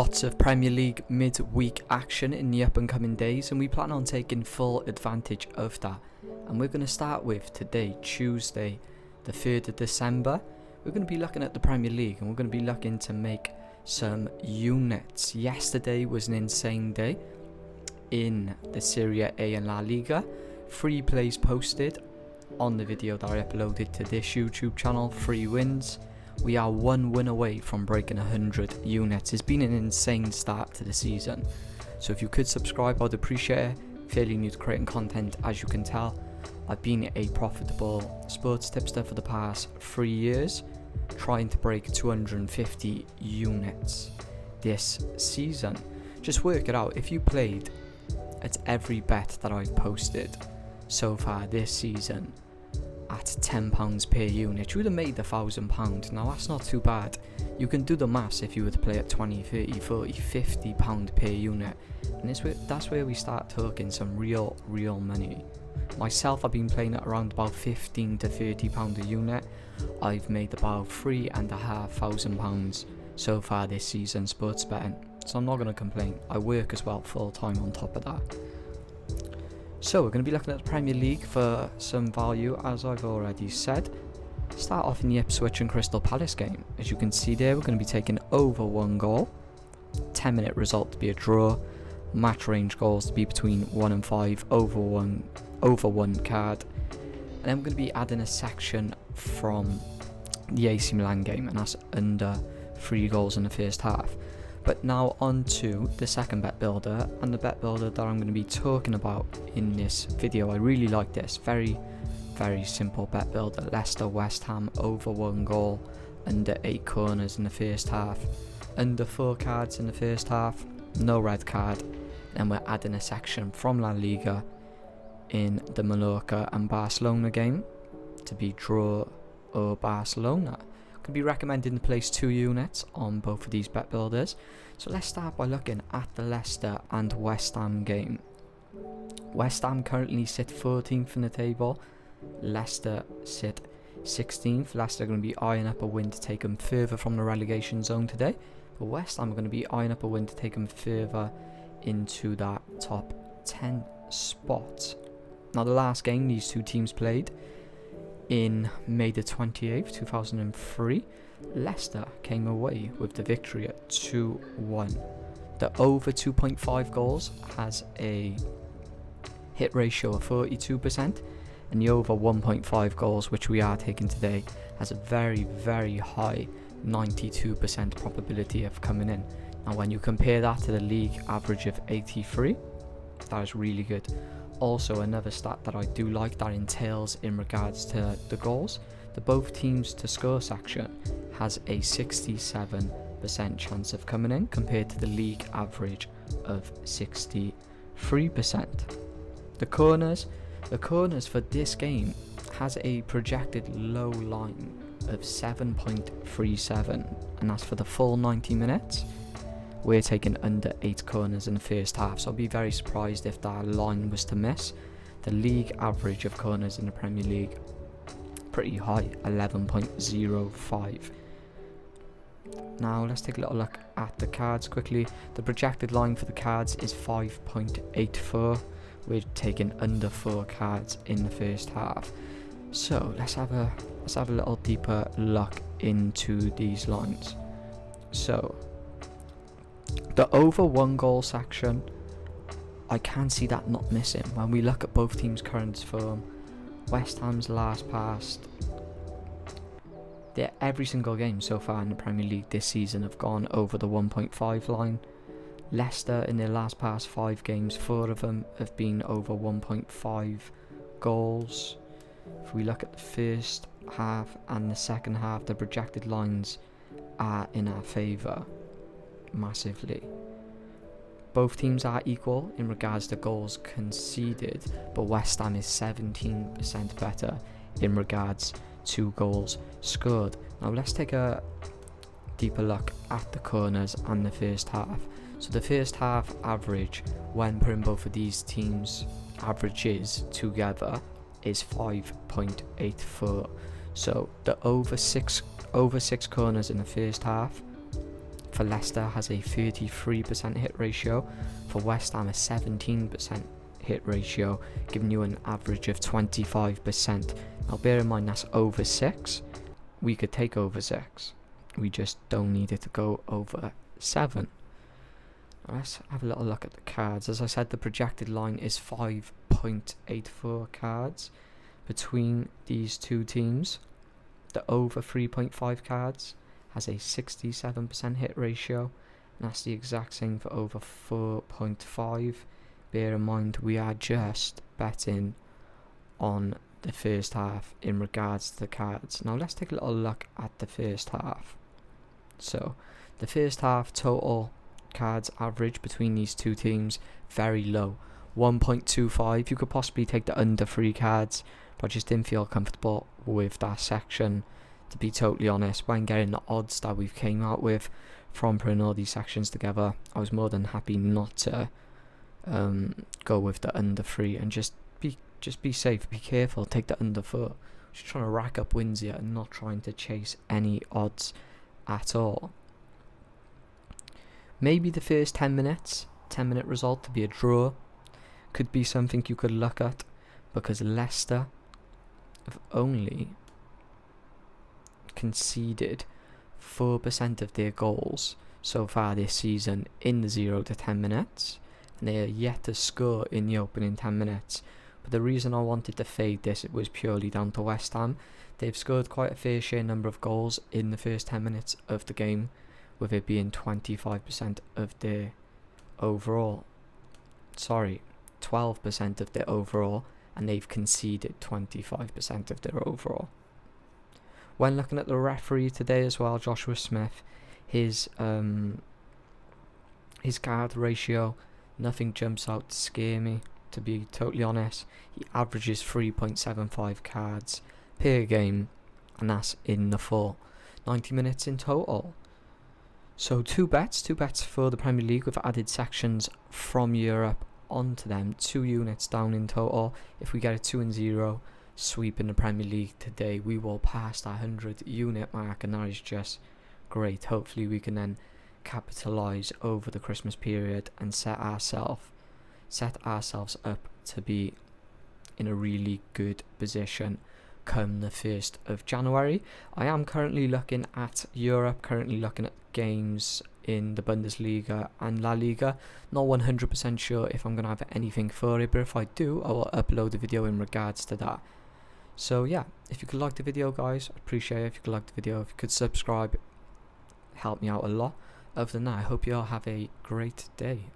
Lots of Premier League mid-week action in the up and coming days, and we plan on taking full advantage of that. And we're going to start with today, Tuesday the 3rd of December. We're going to be looking at the Premier League, and we're going to be looking to make some units. Yesterday was an insane day in the Serie A and La Liga. 3 plays posted on the video that I uploaded to this YouTube channel, 3 wins. We are 1 win away from breaking 100 units. It's been an insane start to the season. So if you could subscribe, I'd appreciate it. Fairly new to creating content, as you can tell. I've been a profitable sports tipster for the past 3 years, trying to break 250 units this season. Just work it out. If you played at every bet that I've posted so far this season at £10 per unit, you would have made £1,000. Now that's not too bad. You can do the maths if you were to play at 20, 30, 40, £50 per unit, and that's where we start talking some real money. Myself, I've been playing at around about £15 to £30 a unit. I've made about £3,500 so far this season sports betting, so I'm not going to complain. I work as well full time on top of that. So we're going to be looking at the Premier League for some value, as I've already said. Start off in the Ipswich and Crystal Palace game. As you can see there, we're going to be taking over 1 goal. 10-minute result to be a draw. Match range goals to be between 1 and 5, over one card. And then we're going to be adding a section from the AC Milan game, and that's under 3 goals in the first half. But now on to the second bet builder, and the bet builder that I'm going to be talking about in this video. I really like this. Very simple bet builder. Leicester West Ham over 1 goal, under 8 corners in the first half, under 4 cards in the first half, no red card. Then we're adding a section from La Liga in the Mallorca and Barcelona game to be draw or Barcelona. Could be recommending to place 2 units on both of these bet builders. So let's start by looking at the Leicester and West Ham game. West Ham currently sit 14th in the table. Leicester sit 16th. Leicester are going to be eyeing up a win to take them further from the relegation zone today. But West Ham are going to be eyeing up a win to take them further into that top 10 spot. Now the last game these 2 teams played, in May the 28th, 2003, Leicester came away with the victory at 2-1. The over 2.5 goals has a hit ratio of 42%, and the over 1.5 goals, which we are taking today, has a very high 92% probability of coming in. Now when you compare that to the league average of 83, that is really good. Also, another stat that I do like that entails in regards to the goals, the both teams to score section has a 67% chance of coming in compared to the league average of 63%. The corners for this game has a projected low line of 7.37, and that's for the full 90 minutes. We're taking under 8 corners in the first half, so I'll be very surprised if that line was to miss. The league average of corners in the Premier League, pretty high, 11.05. Now let's take a little look at the cards quickly. The projected line for the cards is 5.84. We're taking under 4 cards in the first half. So let's have a little deeper look into these lines. So the over 1 goal section, I can see that not missing. When we look at both teams' current form, West Ham's last past, every single game so far in the Premier League this season have gone over the 1.5 line. Leicester in their last past 5 games, 4 of them have been over 1.5 goals. If we look at the first half and the second half, the projected lines are in our favour massively. Both teams are equal in regards to goals conceded, but West Ham is 17% better in regards to goals scored. Now let's take a deeper look at the corners and the first half. So the first half average, when putting both of these teams' averages together, is 5.84. So the over six corners in the first half for Leicester has a 33% hit ratio, for West Ham a 17% hit ratio, giving you an average of 25%. Now bear in mind that's over 6. We could take over 6. We just don't need it to go over 7. Let's have a little look at the cards. As I said, the projected line is 5.84 cards between these two teams. The over 3.5 cards has a 67% hit ratio, and that's the exact same for over 4.5. Bear in mind we are just betting on the first half in regards to the cards. Now let's take a little look at the first half. So the first half total cards average between these two teams very low, 1.25. You could possibly take the under 3 cards, but I just didn't feel comfortable with that section, to be totally honest. When getting the odds that we've came out with from putting all these sections together, I was more than happy not to go with the under 3 and just be safe, be careful, take the under 4. Just trying to rack up wins here and not trying to chase any odds at all. Maybe the first 10 minute result to be a draw could be something you could look at, because Leicester have only conceded 4% of their goals so far this season in the 0 to 10 minutes, and they are yet to score in the opening 10 minutes. But the reason I wanted to fade this, it was purely down to West Ham. They've scored quite a fair share number of goals in the first 10 minutes of the game, with it being 25% of their overall. 12% of their overall, and they've conceded 25% of their overall. When looking at the referee today as well, Joshua Smith, his card ratio, nothing jumps out to scare me, to be totally honest. He averages 3.75 cards per game, and that's in the full 90 minutes in total. So two bets for the Premier League with added sections from Europe onto them, 2 units down in total. If we get a 2-0 sweep in the Premier League today, we will pass that 100 unit mark, and that is just great. Hopefully we can then capitalise over the Christmas period and set ourselves up to be in a really good position come the 1st of January. I am currently looking at Europe, currently looking at games in the Bundesliga and La Liga. Not 100% sure if I'm going to have anything for it, but if I do, I will upload a video in regards to that. So yeah, if you could like the video, guys, I'd appreciate it. If you could like the video, if you could subscribe, help me out a lot. Other than that, I hope you all have a great day.